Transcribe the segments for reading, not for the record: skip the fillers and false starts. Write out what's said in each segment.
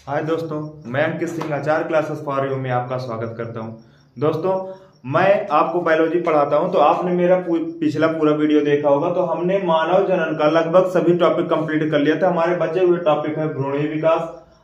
हाय दोस्तों, मैं अंकित सिंह आचार्य classes for you में आपका स्वागत करता हूं। दोस्तों, मैं आपको बायोलॉजी पढ़ाता हूं, तो आपने मेरा पिछला पूरा वीडियो देखा होगा। तो हमने मानव जनन का लगभग सभी टॉपिक कंप्लीट कर लिया था। हमारे बचे हुए टॉपिक है भ्रूणीय विकास,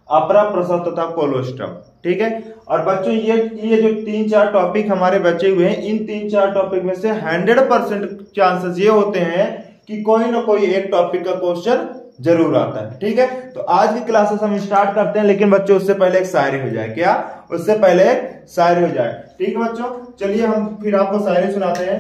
अपरा प्रसव तथा कोलोस्टम। ठीक है। और बच्चों, ये जो 3-4 टॉपिक हमारे बचे हुए हैं, इन 3-4 टॉपिक में से 100% चांसेस ये होते हैं कि कोई ना कोई एक टॉपिक का क्वेश्चन जरूर आता है। ठीक है। तो आज की क्लासेस हम स्टार्ट करते हैं, लेकिन बच्चों उससे पहले एक शायरी हो जाए। क्या? उससे पहले एक शायरी हो जाए। ठीक है बच्चों, चलिए हम फिर आपको शायरी सुनाते हैं।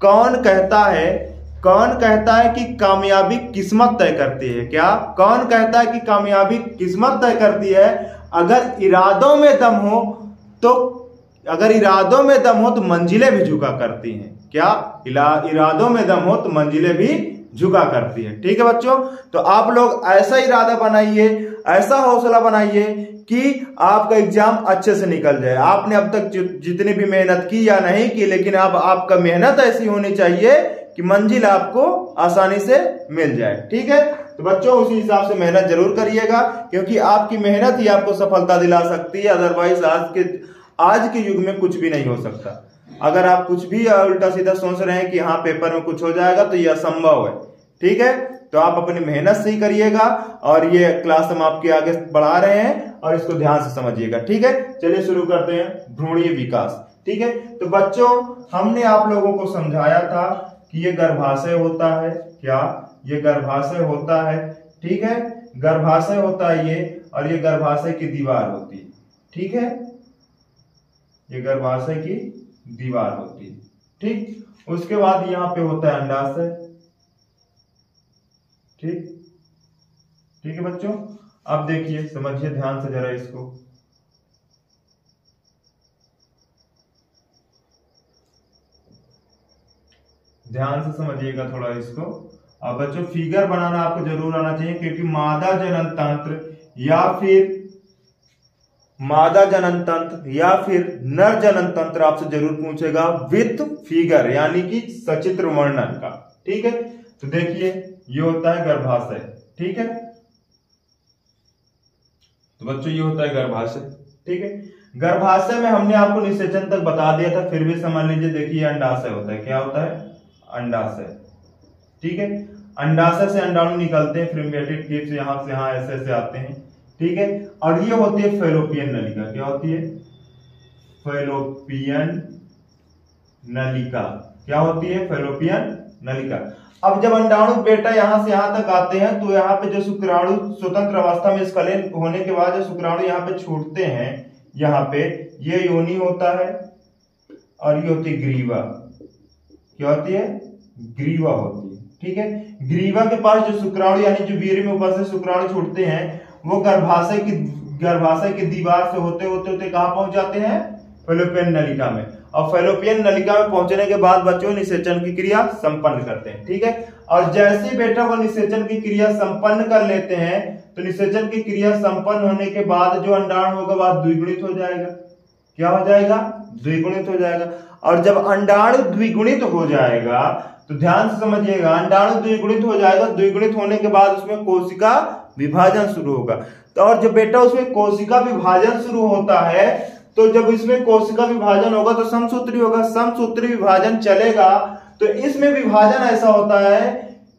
कौन कहता है कि कामयाबी किस्मत तय करती है? क्या? कौन कहता है कि कामयाबी किस्मत तय करती है? अगर इरादों में दम हो तो मंजिलें भी झुका करती हैं। क्या? इरादों में दम हो तो मंजिलें भी झुका करती है। ठीक है बच्चों, तो आप लोग ऐसा इरादा बनाइए, ऐसा हौसला बनाइए कि आपका एग्जाम अच्छे से निकल जाए। आपने अब तक जितनी भी मेहनत की या नहीं की, लेकिन अब आपका मेहनत ऐसी होनी चाहिए कि मंजिल आपको आसानी से मिल जाए। ठीक है। तो बच्चों, उसी हिसाब से मेहनत जरूर करिएगा, क्योंकि आपकी मेहनत ही आपको सफलता दिला सकती है। अदरवाइज आज के युग में कुछ भी नहीं हो सकता। अगर आप कुछ भी उल्टा सीधा सोच रहे हैं कि हाँ पेपर में कुछ हो जाएगा, तो यह असंभव है। ठीक है। तो आप अपनी मेहनत से ही करिएगा, और ये क्लास हम आपके आगे बढ़ा रहे हैं, और इसको ध्यान से समझिएगा। ठीक है। चलिए शुरू करते हैं। भ्रूणीय विकास। ठीक है। तो बच्चों, हमने आप लोगों को समझाया था कि ये गर्भाशय होता है। क्या? ये गर्भाशय होता है। ठीक है। गर्भाशय होता है ये, और ये गर्भाशय की दीवार होती है। ठीक है। ये गर्भाशय की दीवार होती है। ठीक। उसके बाद यहां पे होता है अंडाशय। ठीक है बच्चों, अब देखिए, समझिए ध्यान से जरा इसको। ध्यान से समझिएगा थोड़ा इसको। अब बच्चों, फिगर बनाना आपको जरूर आना चाहिए, क्योंकि मादा जनन तंत्र या फिर नर जनन तंत्र आपसे जरूर पूछेगा विथ फिगर, यानी कि सचित्र वर्णन का। ठीक है। तो देखिए, ये होता है गर्भाशय। ठीक है। तो बच्चों, ये होता है गर्भाशय। ठीक है। गर्भाशय में हमने आपको निषेचन तक बता दिया था, फिर भी समझ लीजिए। देखिए, अंडाशय होता है। क्या होता है? अंडाशय। ठीक है। अंडाशय से अंडाणु निकलते हैं, फ्रेम्बिएटेड ट्यूब से यहां ऐसे ऐसे आते हैं। ठीक है। और ये होती है फैलोपियन नलिका। क्या होती है? फैलोपियन नलिका। क्या होती है? फैलोपियन नलिका। अब जब अंडाणु बेटा यहां से यहां तक आते हैं, तो यहाँ पे जो शुक्राणु स्वतंत्र अवस्था में स्खलन होने के बाद जो शुक्राणु यहाँ पे छूटते हैं, यहाँ पे ये योनि होता है, और ये होती है ग्रीवा। क्या होती है? ग्रीवा होती है। ठीक है। ग्रीवा के पास जो शुक्राणु, यानी जो वीर्य में उपस्थित शुक्राणु छूटते हैं, वो गर्भाशय की दीवार से होते होते कहां पहुंच जाते हैं? फैलोपियन नलिका में। और फैलोपियन नलिका में पहुंचने के बाद बच्चों निषेचन की क्रिया संपन्न करते हैं। ठीक है। और जैसे बेटा वो निषेचन की क्रिया संपन्न कर लेते हैं, तो निषेचन की क्रिया संपन्न होने के बाद जो अंडाणु होगा वह द्विगुणित हो जाएगा। क्या हो जाएगा? द्विगुणित हो जाएगा। और जब अंडाणु द्विगुणित हो जाएगा, तो ध्यान से समझिएगा, अंडाणु द्विगुणित हो जाएगा। द्विगुणित होने के बाद उसमें कोशिका विभाजन शुरू होगा। तो और जब बेटा उसमें कोशिका विभाजन शुरू होता है, तो जब इसमें कोशिका विभाजन होगा तो समसूत्री होगा। समसूत्री विभाजन चलेगा, तो इसमें विभाजन ऐसा होता है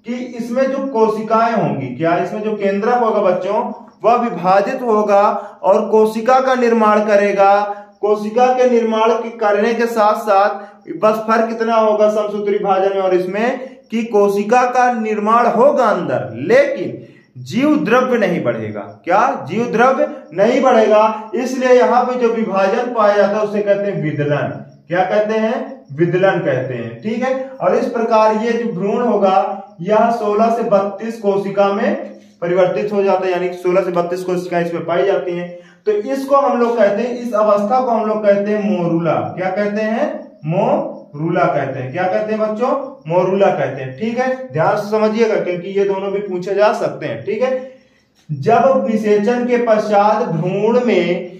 कि इसमें जो कोशिकाएं होंगी, क्या इसमें जो केंद्रक होगा बच्चों, वह विभाजित होगा और कोशिका का निर्माण करेगा। कोशिका के निर्माण करने के साथ साथ बस फर्क कितना होगा समसूत्री विभाजन में और इसमें, कि कोशिका का निर्माण होगा अंदर, लेकिन जीव द्रव्य नहीं बढ़ेगा। क्या? जीव द्रव्य नहीं बढ़ेगा। इसलिए यहाँ पे जो विभाजन पाया जाता है उसे कहते हैं विदलन। क्या कहते हैं? विदलन कहते हैं। ठीक है। और इस प्रकार ये जो भ्रूण होगा, यह 16 से 32 कोशिका में परिवर्तित हो जाता है, यानी 16 से 32 कोशिकाएं इसमें पाई जाती हैं। तो इसको हम लोग कहते हैं, इस अवस्था को हम लोग कहते हैं मोरूला। क्या कहते हैं? मोरूला कहते हैं। क्या कहते हैं बच्चों? मोरूला कहते हैं। ठीक है। ध्यान से समझिएगा, क्योंकि ये दोनों भी पूछे जा सकते हैं। ठीक है। जब निषेचन के पश्चात भ्रूण में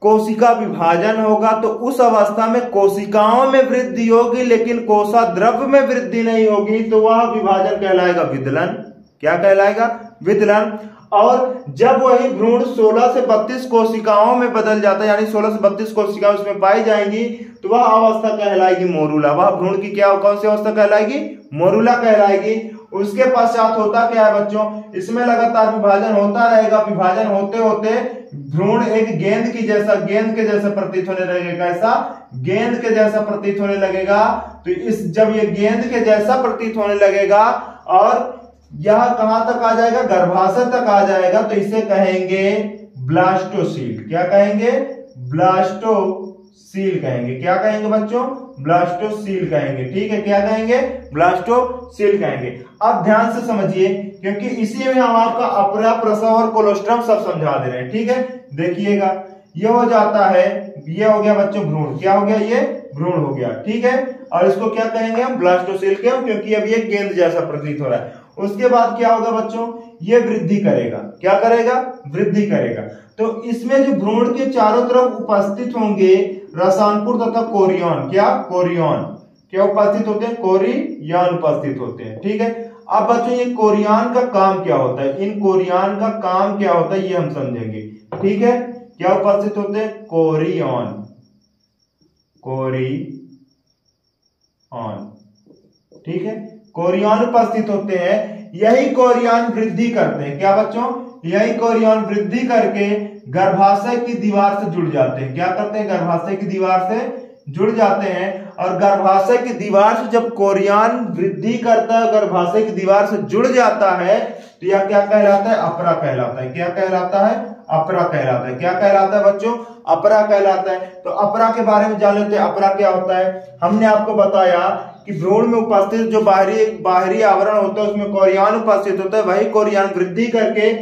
कोशिका विभाजन होगा, तो उस अवस्था में कोशिकाओं में वृद्धि होगी, लेकिन कोशा द्रव्य में वृद्धि नहीं होगी, तो वह विभाजन कहलाएगा विदलन। क्या कहलाएगा? विदलन। और जब वही भ्रूण 16 से 32 कोशिकाओं में बदल जाता है, यानी 16 से 32 कोशिकाएं उसमें पाई जाएंगी, तो वह अवस्था कहलाएगी मोरूला। वह भ्रूण की क्या, कौन सी अवस्था कहलाएगी? मोरूला कहलाएगी। उसके पश्चात होता क्या है बच्चों, इसमें लगातार विभाजन होता रहेगा। विभाजन होते होते भ्रूण एक गेंद के जैसा प्रतीत होने लगेगा। ऐसा गेंद के जैसा प्रतीत होने लगेगा। तो जब ये गेंद के जैसा प्रतीत होने लगेगा और यह कहां तक आ जाएगा? गर्भाशय तक आ जाएगा, तो इसे कहेंगे ब्लास्टोसील। क्या कहेंगे? ब्लास्टोसील कहेंगे। क्या कहेंगे बच्चों? ब्लास्टोसील कहेंगे। ठीक है, क्या कहेंगे? ब्लास्टोसील कहेंगे। अब ध्यान से समझिए, क्योंकि इसी में हम आपका अपरा, प्रसव और कोलोस्ट्रम सब समझा दे रहे हैं। ठीक है, देखिएगा, ये हो जाता है, ये हो गया बच्चों भ्रूण। क्या हो गया? ये भ्रूण हो गया। ठीक है, और इसको क्या कहेंगे हम? ब्लास्टोसील। क्यों? क्योंकि अब ये गेंद जैसा प्रतीत हो रहा है। उसके बाद क्या होगा बच्चों? ये वृद्धि करेगा। क्या करेगा? वृद्धि करेगा। तो इसमें जो भ्रूण के चारों तरफ उपस्थित होंगे रसानपुर तथा कोरियन। क्या? कोरियन। क्या उपस्थित होते हैं? कोरियन उपस्थित होते हैं। ठीक है, अब बच्चों ये कोरियन का काम क्या होता है? इन कोरियन का काम क्या होता है ये हम समझेंगे। ठीक है, क्या उपस्थित होते हैं? कोरियन। कोरियन। ठीक है, कोरियन उपस्थित होते हैं। यही कोरियन वृद्धि करते हैं। क्या बच्चों? यही कोरियन वृद्धि करके गर्भाशय की दीवार से जुड़ जाते हैं। क्या करते हैं? गर्भाशय की दीवार से जुड़ जाते हैं। और गर्भाशय की दीवार से जब कोरियन वृद्धि करता है, गर्भाशय की दीवार से जुड़ जाता है, तो यह क्या कहलाता है? अपरा कहलाता है। क्या कहलाता है? अपरा कहलाता है। क्या कहलाता है बच्चों? अपरा कहलाता है। तो अपरा के बारे में जान लेते हैं। अपरा क्या होता है? हमने आपको बताया कि भ्रूण में उपस्थित जो बाहरी आवरण होता है उसमें कोरियन उपस्थित होता है। वही कोरियन वृद्धि करके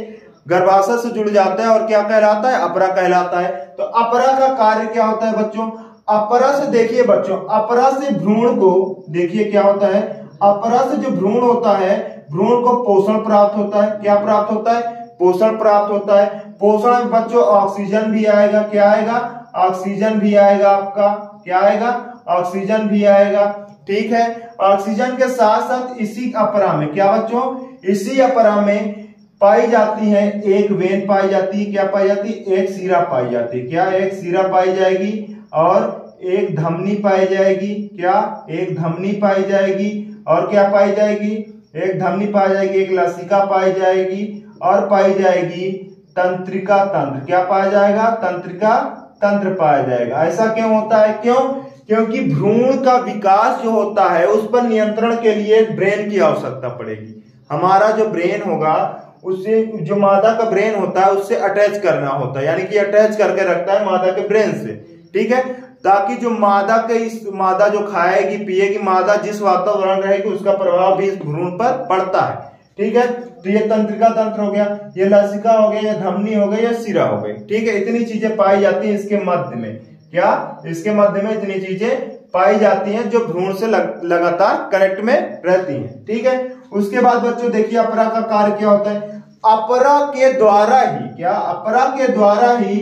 गर्भाशय से जुड़ जाता है और क्या कहलाता है? अपरा कहलाता है। तो अपरा का कार्य क्या होता है बच्चों? अपरा से देखिए बच्चों, अपरा से भ्रूण को देखिए क्या होता है? अपरा से जो भ्रूण होता है, भ्रूण को पोषण प्राप्त होता है। क्या प्राप्त होता है? पोषण प्राप्त होता है। पोषण में बच्चों ऑक्सीजन भी आएगा। क्या आएगा? ऑक्सीजन भी आएगा आपका। क्या आएगा? ऑक्सीजन भी आएगा। ठीक है, ऑक्सीजन के साथ साथ इसी अपरा में, क्या बच्चों? इसी अपरा में पाई जाती है एक वेन पाई जाती है। क्या पाई जाती है? एक सीरा पाई जाती है। क्या? एक सीरा पाई जाएगी और एक धमनी पाई जाएगी। क्या? एक धमनी पाई जाएगी। और क्या पाई जाएगी? एक धमनी पाई जाएगी, एक लसिका पाई जाएगी और पाई जाएगी तंत्रिका तंत्र। क्या पाया जाएगा? तंत्रिका तंत्र पाया जाएगा। ऐसा क्यों होता है? क्यों? क्योंकि भ्रूण का विकास जो होता है उस पर नियंत्रण के लिए ब्रेन की आवश्यकता पड़ेगी। हमारा जो ब्रेन होगा उससे, जो मादा का ब्रेन होता है उससे अटैच करना होता है, यानी कि अटैच करके रखता है मादा के ब्रेन से। ठीक है, ताकि जो मादा जो खाएगी पिएगी, मादा जिस वातावरण रहेगी उसका प्रभाव भी इस भ्रूण पर पड़ता है। ठीक है, तो ये तंत्रिका तंत्र हो गया, ये लसिका हो गया, ये धमनी हो गई, ये सिरा हो गई। ठीक है, इतनी चीजें पाई जाती है इसके मध्य में। क्या? इसके मध्य में इतनी चीजें पाई जाती हैं जो भ्रूण से लगातार कनेक्ट में रहती हैं। ठीक है, उसके बाद बच्चों देखिए अपरा का कार्य क्या होता है? अपरा के द्वारा ही, क्या? अपरा के द्वारा ही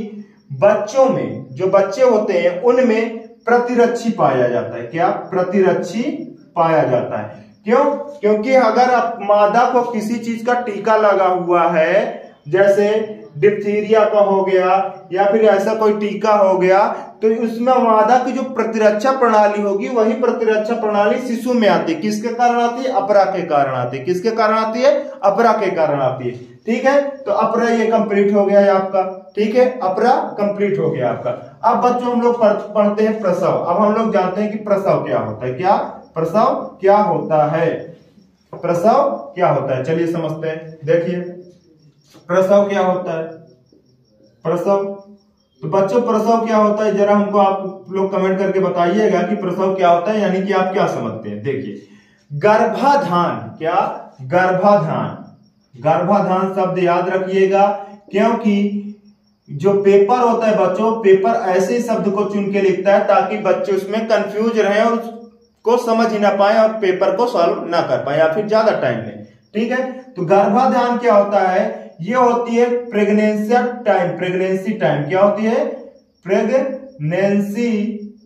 बच्चों में, जो बच्चे होते हैं उनमें प्रतिरक्षी पाया जाता है। क्या? प्रतिरक्षी पाया जाता है। क्यों? क्योंकि अगर मादा को किसी चीज का टीका लगा हुआ है, जैसे डिप्थीरिया का हो गया या फिर ऐसा कोई टीका हो गया, तो उसमें मादा की जो प्रतिरक्षा प्रणाली होगी वही प्रतिरक्षा प्रणाली शिशु में आती है। किसके कारण आती है? अपरा के कारण आती है। किसके कारण आती है? अपरा के कारण आती है। ठीक है, तो अपरा ये कंप्लीट हो गया है आपका। ठीक है, अपरा कंप्लीट हो गया आपका। अब बच्चों हम लोग पढ़ते हैं प्रसव। अब हम लोग जानते हैं कि प्रसव क्या होता है। क्या? प्रसव क्या होता है? प्रसव क्या होता है, चलिए समझते हैं। देखिए प्रसव क्या होता है। प्रसव, तो बच्चों प्रसव क्या होता है जरा हमको आप लोग कमेंट करके बताइएगा कि प्रसव क्या होता है, यानी कि आप क्या समझते हैं। देखिए गर्भाधान, क्या? गर्भाधान। गर्भाधान शब्द याद रखिएगा, क्योंकि जो पेपर होता है बच्चों, पेपर ऐसे शब्द को चुन के लिखता है ताकि बच्चे उसमें कंफ्यूज रहे और उसको समझ ही ना पाए और पेपर को सॉल्व ना कर पाए या फिर ज्यादा टाइम लें। ठीक है, तो गर्भाधान क्या होता है? ये होती है प्रेगनेंसी टाइम। प्रेगनेंसी टाइम क्या होती है? प्रेगनेंसी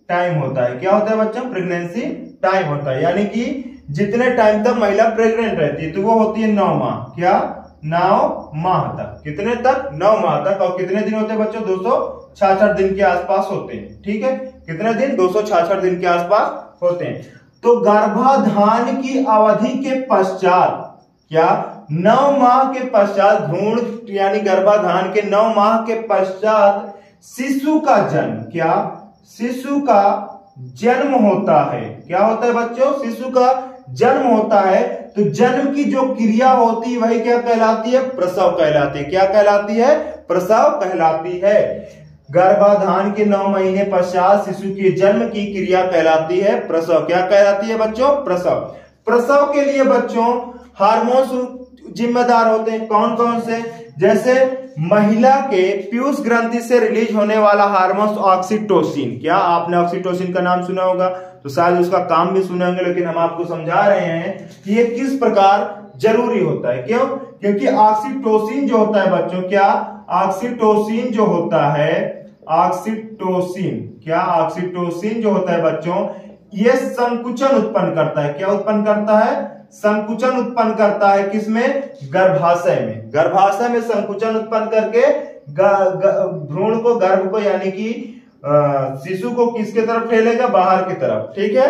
टाइम होता है। क्या होता है बच्चों? प्रेगनेंसी टाइम होता है, यानी कि जितने टाइम तक महिला प्रेग्नेंट रहती है, तो वो होती है 9 माह। क्या? 9 माह तक। कितने तक? 9 माह तक। और कितने दिन होते हैं बच्चों? 266 दिन के आसपास होते हैं। ठीक है, कितने दिन? 266 दिन के आसपास होते हैं। तो गर्भाधान की अवधि के पश्चात, क्या 9 माह के पश्चात, भ्रूण यानी गर्भाधान के 9 माह के पश्चात शिशु का जन्म, क्या? शिशु का जन्म होता है। क्या होता है बच्चों? शिशु का जन्म होता है। तो जन्म की जो क्रिया होती है वही क्या कहलाती है? प्रसव कहलाती है। क्या कहलाती है? प्रसव कहलाती है। गर्भाधान के 9 महीने पश्चात शिशु के जन्म की क्रिया कहलाती है प्रसव। क्या कहलाती है बच्चों? प्रसव। प्रसव के लिए बच्चों हार्मोन्स जिम्मेदार होते हैं। कौन कौन से? जैसे महिला के पीयूष ग्रंथि से रिलीज होने वाला हार्मोन ऑक्सीटोसिन। क्या आपने ऑक्सीटोसिन का नाम सुना होगा? तो शायद उसका काम भी सुने होंगे, लेकिन हम आपको समझा रहे हैं कि ये किस प्रकार जरूरी होता है। क्यों? क्योंकि ऑक्सीटोसिन जो होता है बच्चों, क्या ऑक्सीटोसिन जो होता है, ऑक्सीटोसिन, क्या ऑक्सीटोसिन जो होता है बच्चों, ये संकुचन उत्पन्न करता है। क्या उत्पन्न करता है? संकुचन उत्पन्न करता है। किसमें? गर्भाशय में। गर्भाशय में संकुचन उत्पन्न करके भ्रूण को, गर्भ को, यानी कि शिशु को किसके तरफ ठेलेगा? बाहर की तरफ। ठीक है,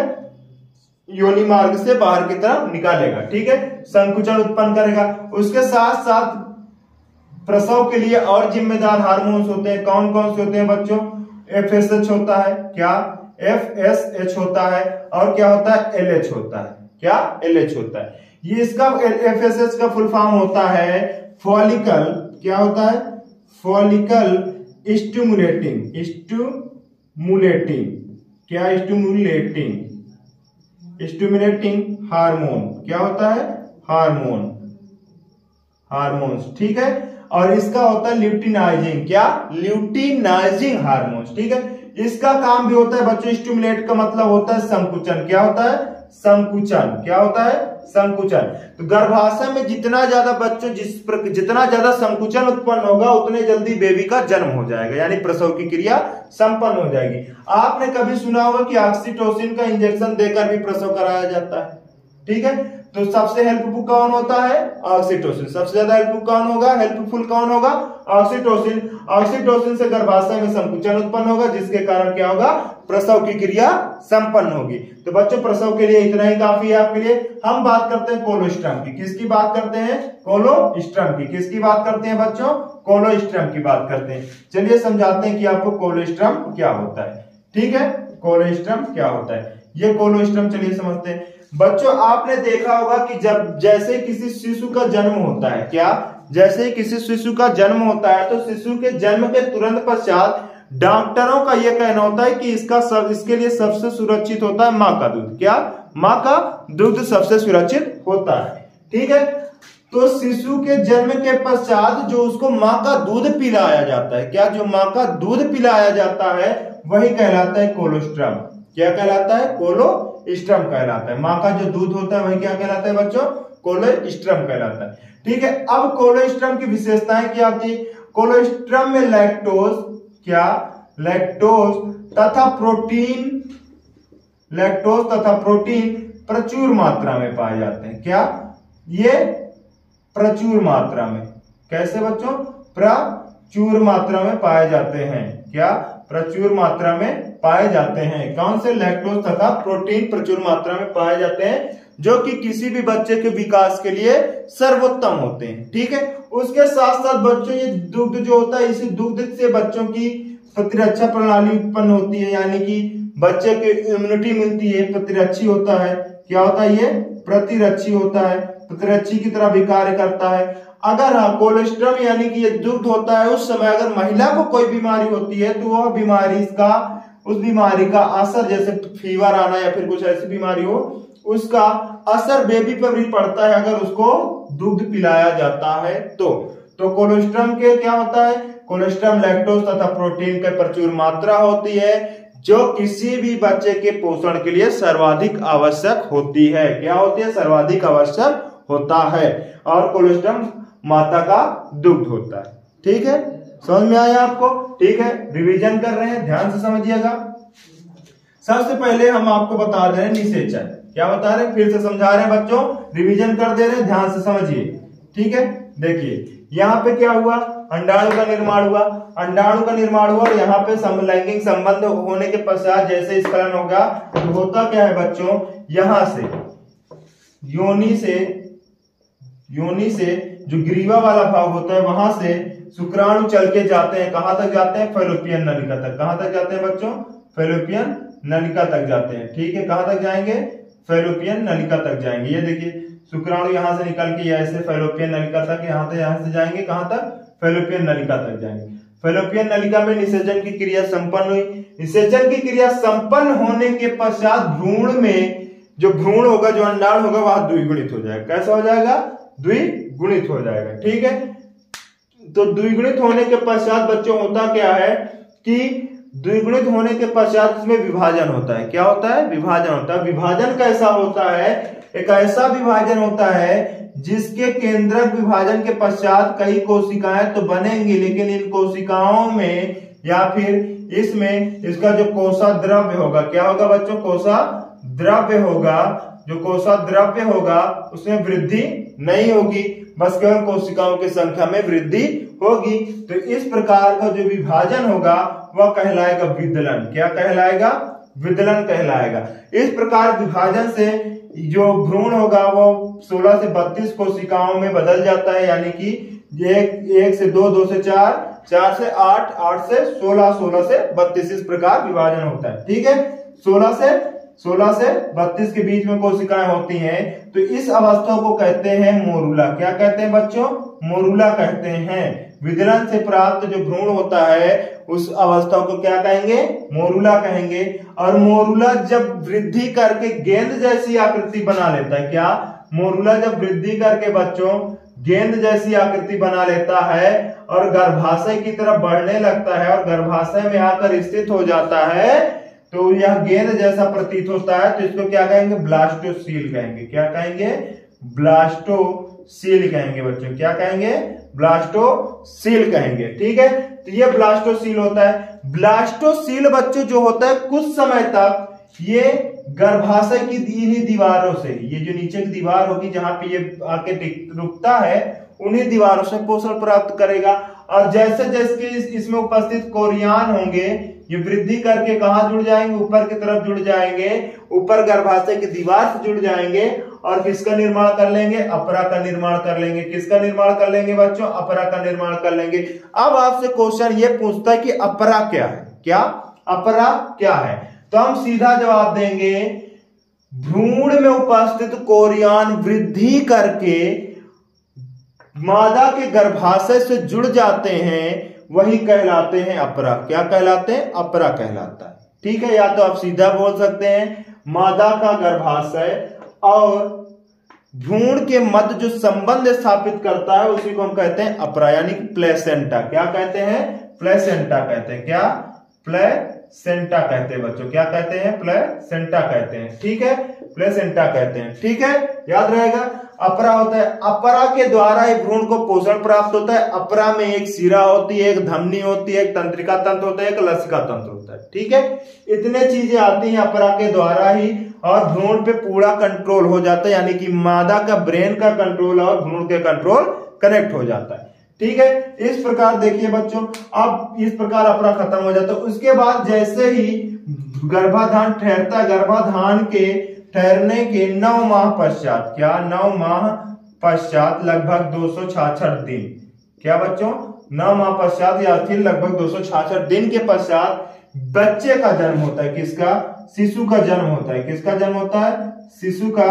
योनि मार्ग से बाहर की तरफ निकालेगा। ठीक है, संकुचन उत्पन्न करेगा। उसके साथ साथ प्रसव के लिए और जिम्मेदार हार्मोन्स होते हैं। कौन कौन से होते हैं बच्चों? FSH होता है। क्या? FSH होता है। और क्या होता है? LH होता है। क्या? LH होता है। ये इसका FSH का फुल फॉर्म होता है फॉलिकल, क्या होता है? फॉलिकल स्टिमुलेटिंग, स्टिमुलेटिंग, क्या? Stimulating hormone. क्या होता है? हार्मोन्स। ठीक है, और इसका होता है ल्यूटिनाइजिंग। क्या? Luteinising hormones. ठीक है, इसका काम भी होता है बच्चों, स्टिमुलेट का मतलब होता है संकुचन। क्या होता है? संकुचन। क्या होता है? संकुचन। तो गर्भाशय में जितना ज्यादा बच्चों जितना ज्यादा संकुचन उत्पन्न होगा उतने जल्दी बेबी का जन्म हो जाएगा, यानी प्रसव की क्रिया संपन्न हो जाएगी। आपने कभी सुना होगा कि ऑक्सीटोसिन का इंजेक्शन देकर भी प्रसव कराया जाता है। ठीक है, तो सबसे हेल्पफुल कौन होता है? ऑक्सीटोसिन। सबसे ज्यादा हेल्पफुल कौन होगा? ऑक्सीटोसिन। ऑक्सीटोसिन से गर्भाशय में संकुचन उत्पन्न होगा, जिसके कारण क्या होगा? प्रसव की क्रिया संपन्न होगी। तो बच्चों प्रसव के लिए इतना ही काफी है आपके लिए। हम बात करते हैं कोलोस्ट्रम की। किसकी बात करते हैं? कोलोस्ट्रम की। किसकी बात करते हैं बच्चों? कोलोस्ट्रम की बात करते हैं। चलिए समझाते हैं कि आपको कोलोस्ट्रम क्या होता है। ठीक है, कोलोस्ट्रम क्या होता है, ये कोलोस्ट्रम चलिए समझते हैं। बच्चों आपने देखा होगा कि जब जैसे किसी शिशु का जन्म होता है, क्या जैसे किसी शिशु का जन्म होता है, तो शिशु के जन्म के तुरंत पश्चात डॉक्टरों का यह कहना होता है कि इसके लिए सबसे सुरक्षित होता है माँ का दूध। क्या? माँ का दूध सबसे सुरक्षित होता है। ठीक है, तो शिशु के जन्म के पश्चात जो उसको माँ का दूध पिलाया जाता है, क्या जो माँ का दूध पिलाया जाता है वही कहलाता है कोलोस्ट्रम। क्या कहलाता है? कोलोस्ट्रम कहलाता है। माँ का जो दूध होता है वही क्या कहलाता है बच्चों? कोलोस्ट्रम कहलाता है। ठीक है, अब कोलोस्ट्रम की विशेषताएं क्या होती? कोलोस्ट्रम में लैक्टोज, क्या लैक्टोज तथा प्रोटीन प्रचुर मात्रा में पाए जाते हैं। क्या ये प्रचुर मात्रा में? कैसे बच्चों? प्रचुर मात्रा में पाए जाते हैं। क्या प्रचुर मात्रा में पाए जाते हैं? कौन से? लैक्टोज तथा प्रोटीन प्रचुर मात्रा में पाए जाते हैं, जो कि किसी भी बच्चे के विकास के लिए सर्वोत्तम होते हैं। ठीक है, उसके साथ साथ बच्चों ये दुग्ध जो होता है, इसी दुग्ध से बच्चों की प्रतिरक्षा प्रणाली उत्पन्न होती है, यानी कि बच्चे को इम्यूनिटी मिलती है, प्रतिरक्षी होता है। क्या होता है? ये प्रतिरक्षी होता है, प्रतिरक्षी की तरह भी कार्य करता है। अगर कोलोस्ट्रम यानी कि ये दुग्ध होता है, उस समय अगर महिला को कोई बीमारी होती है तो वह बीमारी उस बीमारी का असर, जैसे फीवर आना या फिर कुछ ऐसी बीमारी हो, उसका असर बेबी पर भी पड़ता है अगर उसको दुग्ध पिलाया जाता है तो कोलोस्ट्रम के क्या होता है? कोलोस्ट्रम लैक्टोज तथा प्रोटीन की प्रचुर मात्रा होती है, जो किसी भी बच्चे के पोषण के लिए सर्वाधिक आवश्यक होती है। क्या होती है? सर्वाधिक आवश्यक होता है। और कोलोस्ट्रम माता का दुग्ध होता है। ठीक है, समझ में आया आपको? ठीक है, रिवीजन कर रहे हैं, ध्यान से समझिएगा। सबसे पहले हम आपको बता दे रहे हैं निषेचन। क्या बता रहे हैं, फिर से समझा रहे हैं बच्चों, रिवीजन कर दे रहे हैं, ध्यान से समझिए। ठीक है, देखिए यहाँ पे क्या हुआ, अंडाणु का निर्माण हुआ, अंडाणु का निर्माण हुआ और यहाँ पे समलैंगिक संबंध होने के पश्चात जैसे स्खलन होगा तो होता क्या है बच्चों, यहां से योनि से जो ग्रीवा वाला भाग होता है वहां से शुक्राणु चल के जाते हैं, कहां तक जाते हैं, फैलोपियन नलिका तक। कहां तक जाते हैं बच्चों, फैलोपियन नलिका तक जाते हैं। ठीक है, कहां तक जाएंगे, फैलोपियन नलिका तक जाएंगे। ये देखिए शुक्राणु यहां से निकल के ऐसे फैलोपियन नलिका तक, यहां से जाएंगे कहां तक, फैलोपियन नलिका तक जाएंगे। फैलोपियन नलिका में निषेचन की क्रिया संपन्न हुई। निषेचन की क्रिया संपन्न होने के पश्चात भ्रूण में जो भ्रूण होगा, जो अंडाणु होगा वह द्विगुणित हो जाएगा। कैसा हो जाएगा, द्विगुणित हो जाएगा। ठीक है, तो द्विगुणित होने के पश्चात बच्चों होता क्या है कि द्विगुणित होने के पश्चात इसमें विभाजन होता है। क्या होता है, विभाजन होता है। विभाजन कैसा होता है, एक ऐसा विभाजन होता है जिसके केंद्रक विभाजन के पश्चात कई कोशिकाएं तो बनेंगी, लेकिन इन कोशिकाओं में या फिर इसमें इसका जो कोशा द्रव्य होगा, क्या होगा बच्चों, कोशा द्रव्य होगा। जो कोशा द्रव्य होगा उसमें वृद्धि नहीं होगी, बस केवल कोशिकाओं की संख्या में वृद्धि होगी। तो इस प्रकार का जो विभाजन होगा वह कहलाएगा विदलन। क्या कहलाएगा, विदलन कहलाएगा। इस प्रकार विभाजन से जो भ्रूण होगा वो 16 से 32 कोशिकाओं में बदल जाता है, यानी कि 1 से 2, 2 से 4, 4 से 8, 8 से 16, 16 से 32 इस प्रकार विभाजन होता है। ठीक है, 16 से 32 के बीच में कोशिकाएं होती हैं, तो इस अवस्था को कहते हैं मोरूला। क्या कहते हैं बच्चों, मोरूला कहते हैं। विदलन से प्राप्त जो भ्रूण होता है उस अवस्था को क्या कहेंगे, मोरूला कहेंगे। और मोरूला जब वृद्धि करके गेंद जैसी आकृति बना लेता है, क्या, मोरूला जब वृद्धि करके बच्चों गेंद जैसी आकृति बना लेता है और गर्भाशय की तरफ बढ़ने लगता है और गर्भाशय में आकर स्थित हो जाता है, तो यह गेंद जैसा प्रतीत होता है, तो इसको क्या कहेंगे, ब्लास्टोसील कहेंगे। क्या कहेंगे, ब्लास्टोसील कहेंगे बच्चों। क्या कहेंगे, ब्लास्टोसील कहेंगे। ठीक है, तो ये ब्लास्टोसील होता है। ब्लास्टोसील बच्चों जो होता है कुछ समय तक ये गर्भाशय की इन्हीं दीवारों से, ये जो नीचे की दीवार होगी जहां पे ये आके रुकता है, उन्हीं दीवारों से पोषण प्राप्त करेगा। और जैसे जैसे इसमें उपस्थित कोरियान होंगे ये वृद्धि करके कहां जुड़ जाएंगे, ऊपर की तरफ जुड़ जाएंगे, ऊपर गर्भाशय की दीवार से जुड़ जाएंगे और किसका निर्माण कर लेंगे, अपरा का निर्माण कर लेंगे। किसका निर्माण कर लेंगे बच्चों, अपरा का निर्माण कर लेंगे। अब आपसे क्वेश्चन ये पूछता है कि अपरा क्या है, क्या अपरा क्या है, तो हम सीधा जवाब देंगे भ्रूण में उपस्थित कोरियान वृद्धि करके मादा के गर्भाशय से जुड़ जाते हैं, वही कहलाते हैं अपरा। क्या कहलाते हैं, अपरा कहलाता है। ठीक है, या तो आप सीधा बोल सकते हैं मादा का गर्भाशय और भ्रूण के मध्य जो संबंध स्थापित करता है उसी को हम कहते हैं अपरा, यानी कि प्लेसेंटा। क्या कहते हैं, प्लेसेंटा कहते हैं। क्या, प्लेसेंटा कहते हैं बच्चों। क्या कहते हैं, प्लेसेंटा कहते हैं। ठीक है, प्लेसेंटा कहते हैं। ठीक है, याद रहेगा। अपरा होता है, अपरा के द्वारा एक भ्रूण को पोषण प्राप्त होता है। अपरा में एक शिरा होती है, एक धमनी होती है, एक तंत्रिका तंत्र होता है, एक लसिका तंत्र होता है। ठीक है, इतने चीजें आती हैं अपरा के द्वारा ही और भ्रूण पे पूरा कंट्रोल हो जाता है, यानी कि मादा का ब्रेन का कंट्रोल और भ्रूण के कंट्रोल कनेक्ट हो जाता है। ठीक है, इस प्रकार देखिए बच्चों, अब इस प्रकार अपरा खत्म हो जाता है। उसके बाद जैसे ही गर्भाधान ठहरता है, गर्भाधान के ठहरने के 9 माह पश्चात, क्या 9 माह पश्चात लगभग 266 दिन, क्या बच्चों 9 माह पश्चात या फिर लगभग 266 दिन के पश्चात बच्चे का जन्म होता है। किसका, शिशु का जन्म होता है। किसका जन्म होता है, शिशु का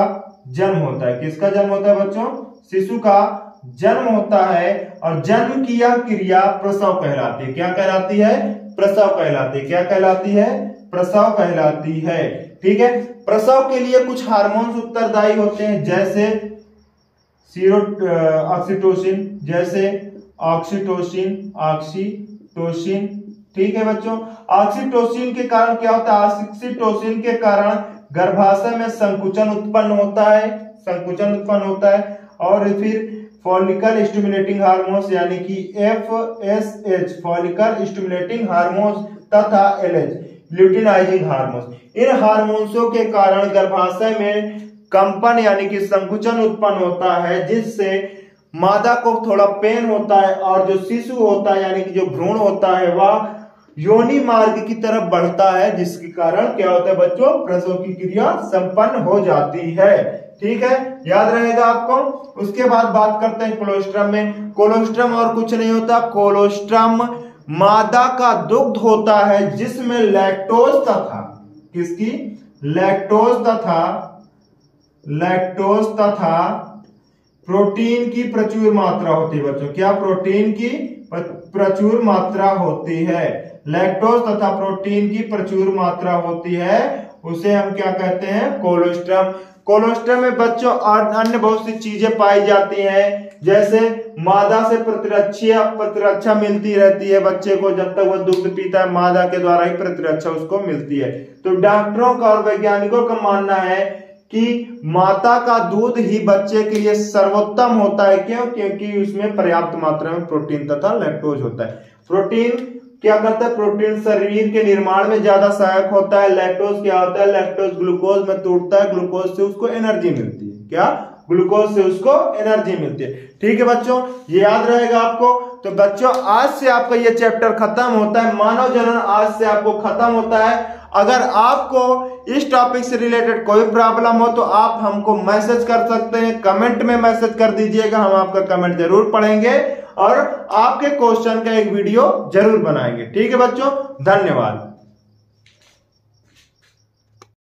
जन्म होता है। किसका जन्म होता है बच्चों, शिशु का जन्म होता है। और जन्म की यह क्रिया प्रसव कहलाती है। क्या कहलाती है, प्रसव कहलाती है। क्या कहलाती है, प्रसव कहलाती है। ठीक है, प्रसव के लिए कुछ हार्मोन्स उत्तरदायी होते हैं, जैसे ऑक्सीटोसिन, जैसे ऑक्सीटोसिन। ठीक है बच्चों, ऑक्सीटोसिन के कारण क्या होता है, ऑक्सीटोसिन के कारण गर्भाशय में संकुचन उत्पन्न होता है। और फिर फॉलिकल स्टिमुलेटिंग हार्मोन्स यानी कि FSH फॉलिकल स्टिमुलेटिंग हार्मोन्स तथा LH ल्यूटिनाइजिंग हार्मोन। इन हार्मोन्सों के कारण गर्भाशय में कंपन यानी कि संकुचन उत्पन्न होता है, जिससे मादा को थोड़ा पेन होता है और जो शिशु होता है यानी कि जो भ्रूण होता है वह योनि मार्ग की तरफ बढ़ता है, जिसके कारण क्या होता है बच्चों, प्रसव की क्रिया संपन्न हो जाती है। ठीक है, याद रहेगा आपको। उसके बाद बात करते हैं कोलोस्ट्रम में। कोलोस्ट्रम और कुछ नहीं होता, कोलोस्ट्रम मादा का दुग्ध होता है जिसमें लैक्टोज तथा किसकी, लैक्टोज तथा प्रोटीन की प्रचुर मात्रा होती है बच्चों। क्या, प्रोटीन की प्रचुर मात्रा होती है। लैक्टोज तथा प्रोटीन की प्रचुर मात्रा होती है, उसे हम क्या कहते हैं, कोलोस्ट्रम। कोलोस्ट्रम में बच्चों अन्य बहुत सी चीजें पाई जाती हैं, जैसे मादा से प्रतिरक्षा मिलती रहती है बच्चे को, जब तक वह दुग्ध पीता है मादा के द्वारा ही प्रतिरक्षा उसको मिलती है। तो डॉक्टरों का और वैज्ञानिकों का मानना है कि माता का दूध ही बच्चे के लिए सर्वोत्तम होता है। क्यों? क्योंकि उसमें पर्याप्त मात्रा में प्रोटीन तथा लैक्टोज होता है। प्रोटीन क्या करता है, प्रोटीन शरीर के निर्माण में ज्यादा सहायक होता है। लैक्टोज क्या होता है, लैक्टोज ग्लूकोज में टूटता है, ग्लूकोज से उसको एनर्जी मिलती है। क्या, ग्लूकोज से उसको एनर्जी मिलती है। ठीक है बच्चों, ये याद रहेगा आपको। तो बच्चों आज से आपका ये चैप्टर खत्म होता है, मानव जनन आज से आपको खत्म होता है। अगर आपको इस टॉपिक से रिलेटेड कोई प्रॉब्लम हो तो आप हमको मैसेज कर सकते हैं, कमेंट में मैसेज कर दीजिएगा, हम आपका कमेंट जरूर पढ़ेंगे और आपके क्वेश्चन का एक वीडियो जरूर बनाएंगे। ठीक है बच्चों, धन्यवाद।